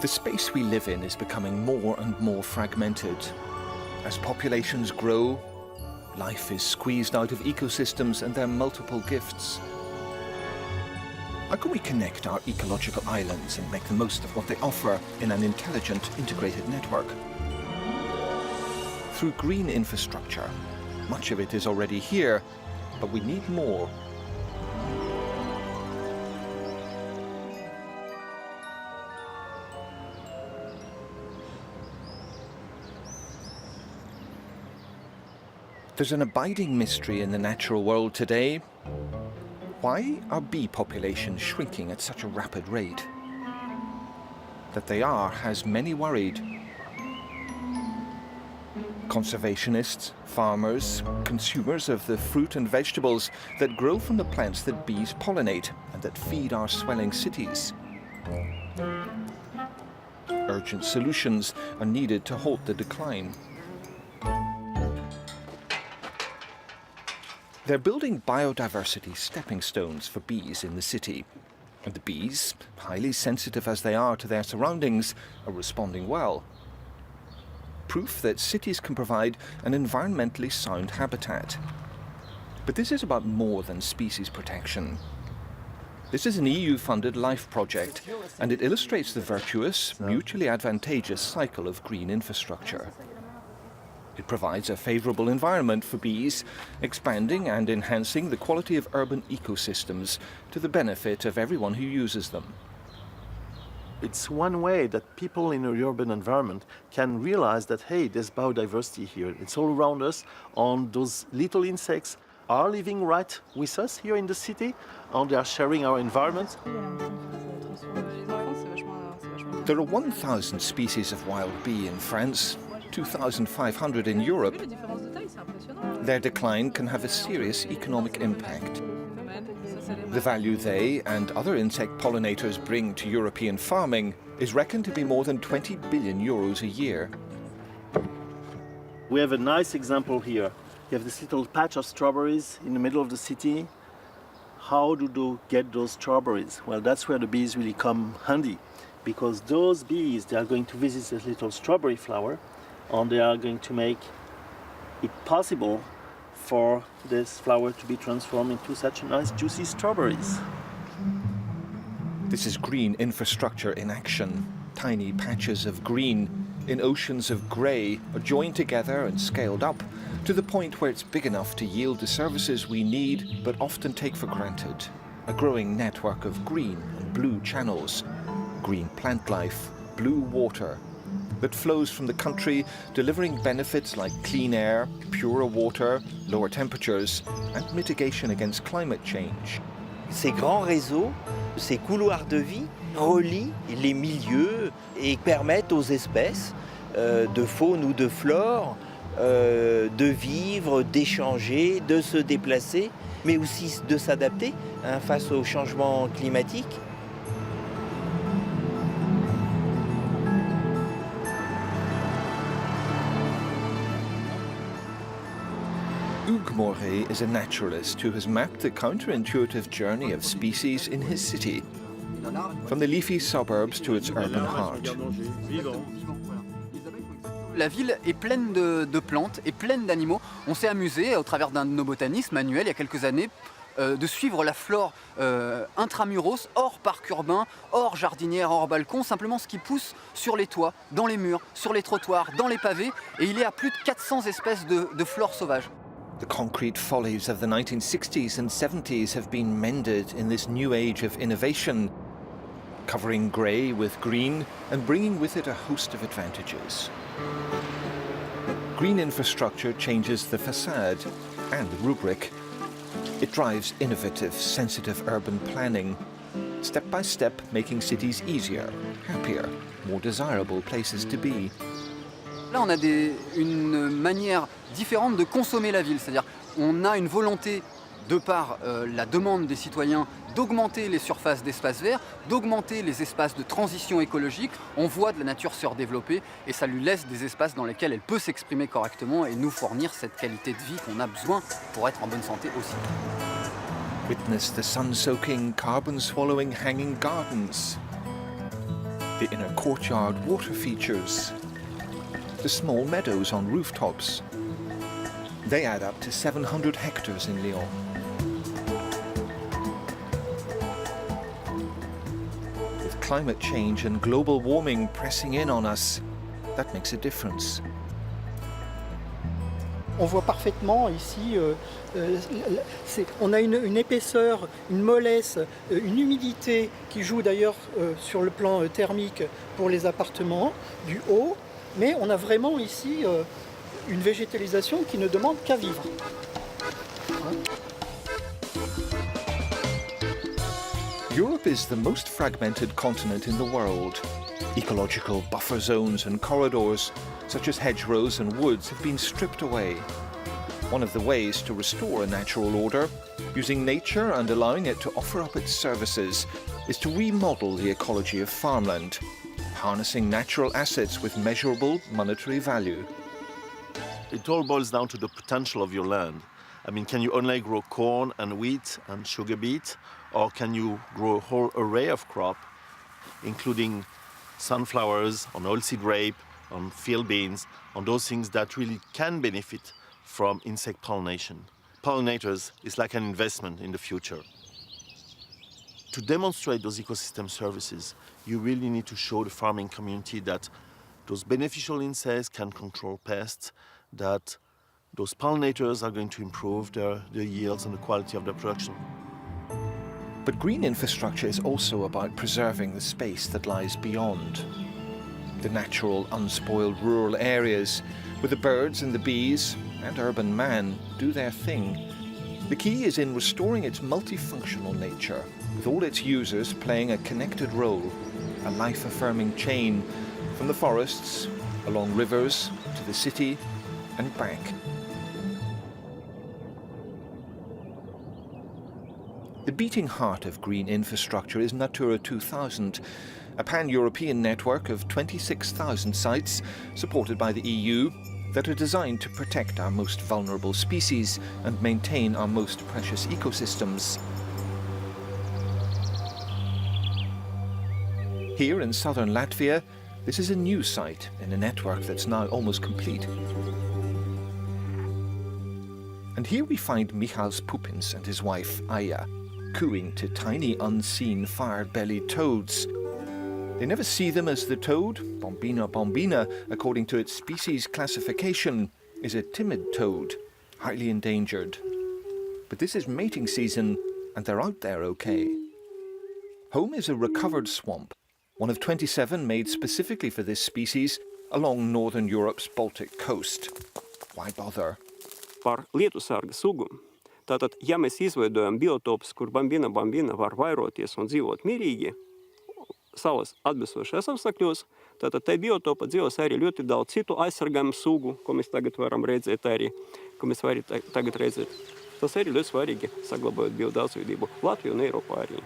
The space we live in is becoming more and more fragmented. As populations grow, life is squeezed out of ecosystems and their multiple gifts. How can we connect our ecological islands and make the most of what they offer in an intelligent, integrated network? Through green infrastructure. Much of it is already here, but we need more. There's an abiding mystery in the natural world today. Why are bee populations shrinking at such a rapid rate? That they are has many worried. Conservationists, farmers, consumers of the fruit and vegetables that grow from the plants that bees pollinate and that feed our swelling cities. Urgent solutions are needed to halt the decline. They're building biodiversity stepping stones for bees in the city. And the bees, highly sensitive as they are to their surroundings, are responding well. Proof that cities can provide an environmentally sound habitat. But this is about more than species protection. This is an EU-funded LIFE project, and it illustrates the virtuous, mutually advantageous cycle of green infrastructure. It provides a favorable environment for bees, expanding and enhancing the quality of urban ecosystems to the benefit of everyone who uses them. It's one way that people in a urban environment can realize that, hey, there's biodiversity here. It's all around us, and those little insects are living right with us here in the city, and they are sharing our environment. There are 1,000 species of wild bee in France, 2,500 in Europe. Their decline can have a serious economic impact. The value they and other insect pollinators bring to European farming is reckoned to be more than 20 billion euros a year. We have a nice example here. You have this little patch of strawberries in the middle of the city. How do they get those strawberries? Well, that's where the bees really come handy, because those bees, they are going to visit this little strawberry flower, and they are going to make it possible for this flower to be transformed into such nice juicy strawberries. This is green infrastructure in action. Tiny patches of green in oceans of grey are joined together and scaled up to the point where it's big enough to yield the services we need but often take for granted. A growing network of green and blue channels, green plant life, blue water, that flows from the country, delivering benefits like clean air, purer water, lower temperatures, and mitigation against climate change. Ces grands réseaux, ces couloirs de vie relient les milieux et permettent aux espèces de faune ou de flore de vivre, d'échanger, de se déplacer, mais aussi de s'adapter face au changement climatique. Hugues Moret is a naturalist who has mapped the counterintuitive journey of species in his city, from the leafy suburbs to its urban heart. La ville est pleine de plantes et pleine d'animaux. On s'est amusé, au travers d'un de nos botanistes, Manuel, il y a quelques années, de suivre la flore intramuros, hors parc urbain, hors jardinière, hors balcon, simplement ce qui pousse sur les toits, dans les murs, sur les trottoirs, dans les pavés, et il est à plus de 400 espèces de flore sauvage. The concrete follies of the 1960s and 70s have been mended in this new age of innovation, covering grey with green and bringing with it a host of advantages. Green infrastructure changes the facade and the rubric. It drives innovative, sensitive urban planning, step by step making cities easier, happier, more desirable places to be. Là, on a une manière différente de consommer la ville, c'est-à-dire on a une volonté, de par la demande des citoyens, d'augmenter les surfaces d'espaces verts, d'augmenter les espaces de transition écologique. On voit de la nature se redévelopper et ça lui laisse des espaces dans lesquels elle peut s'exprimer correctement et nous fournir cette qualité de vie qu'on a besoin pour être en bonne santé aussi. Witness the sun-soaking, carbon-swallowing hanging gardens. The inner courtyard water features. The small meadows on rooftops. They add up to 700 hectares in Lyon. With climate change and global warming pressing in on us, that makes a difference. On voit parfaitement ici, on a une épaisseur, une mollesse, une humidité qui joue d'ailleurs sur le plan thermique pour les appartements du haut, mais on a vraiment ici une végétalisation qui ne demande qu'à vivre. Europe is the most fragmented continent in the world. Ecological buffer zones and corridors, such as hedgerows and woods, have been stripped away. One of the ways to restore a natural order, using nature and allowing it to offer up its services, is to remodel the ecology of farmland, harnessing natural assets with measurable monetary value. It all boils down to the potential of your land. I mean, can you only grow corn and wheat and sugar beet, or can you grow a whole array of crop, including sunflowers, on oilseed rape, on field beans, on those things that really can benefit from insect pollination. Pollinators is like an investment in the future. To demonstrate those ecosystem services, you really need to show the farming community that those beneficial insects can control pests, that those pollinators are going to improve their yields and the quality of their production. But green infrastructure is also about preserving the space that lies beyond. The natural, unspoiled rural areas, where the birds and the bees and urban man do their thing. The key is in restoring its multifunctional nature, with all its users playing a connected role, a life-affirming chain, from the forests, along rivers, to the city, and back. The beating heart of green infrastructure is Natura 2000, a pan-European network of 26,000 sites supported by the EU that are designed to protect our most vulnerable species and maintain our most precious ecosystems. Here in southern Latvia, this is a new site in a network that's now almost complete. And here we find Michals Pupins and his wife, Aya, cooing to tiny unseen fire-bellied toads. They never see them as the toad. Bombina bombina, according to its species classification, is a timid toad, highly endangered. But this is mating season, and they're out there okay. Home is a recovered swamp, one of 27 made specifically for this species along northern Europe's Baltic coast. Why bother? Par lietusarga sugu. Tātad, ja mēs izveidojam biotopus, kur bambina var vairoties un dzīvot mierīgi, salas atbilstošos apstākļos, tātad tai biotopa dzīvos arī ļoti daudz citu aizsargājumu sugu, ko mēs tagad varam redzēt arī, ko mēs varam tagad redzēt. Tas arī ļoti svarīgi, saglabājot biodaudzveidību Latviju un Eiropā arī.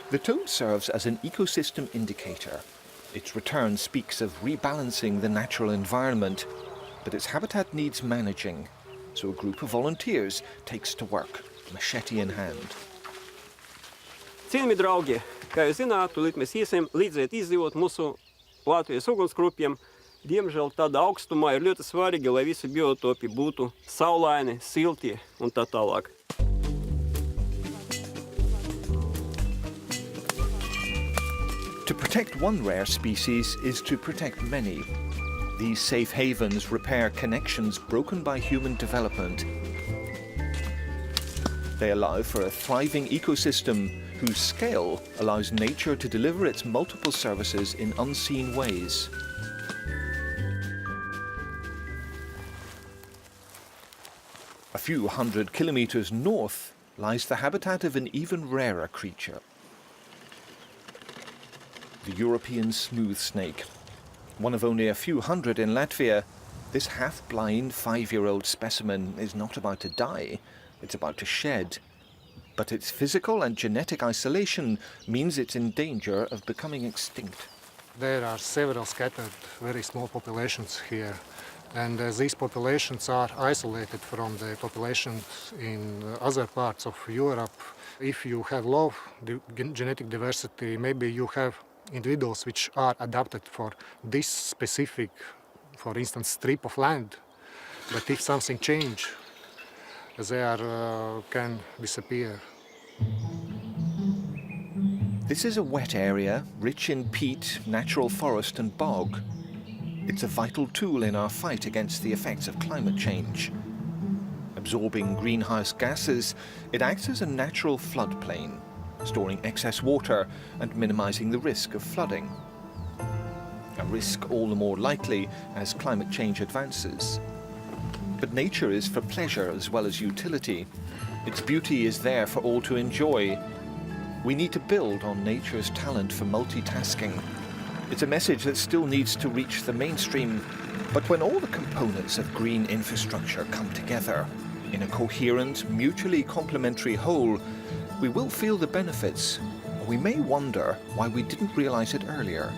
The toad serves as an ecosystem indicator. Its return speaks of rebalancing the natural environment, but its habitat needs managing. So a group of volunteers takes to work, machete in hand. Cienījamie draugi, kā jūs zināt, tūlīt mēs iesim līdzēt izdzīvot mūsu Latvijas ugunsgrupiem. Diemžēl tādā augstumā ir ļoti svarīgi, lai visi biotopi būtu saulaini, silti un tā tālāk. To protect one rare species is to protect many. These safe havens repair connections broken by human development. They allow for a thriving ecosystem whose scale allows nature to deliver its multiple services in unseen ways. A few hundred kilometers north lies the habitat of an even rarer creature, the European smooth snake. One of only a few hundred in Latvia, this half-blind 5-year-old specimen is not about to die, it's about to shed. But its physical and genetic isolation means it's in danger of becoming extinct. There are several scattered, very small populations here, and these populations are isolated from the populations in other parts of Europe. If you have low genetic diversity, maybe you have individuals which are adapted for this specific, for instance, strip of land. But if something change, they can disappear. This is a wet area, rich in peat, natural forest and bog. It's a vital tool in our fight against the effects of climate change. Absorbing greenhouse gases, it acts as a natural floodplain, storing excess water and minimizing the risk of flooding. A risk all the more likely as climate change advances. But nature is for pleasure as well as utility. Its beauty is there for all to enjoy. We need to build on nature's talent for multitasking. It's a message that still needs to reach the mainstream, but when all the components of green infrastructure come together in a coherent, mutually complementary whole, we will feel the benefits. We may wonder why we didn't realize it earlier.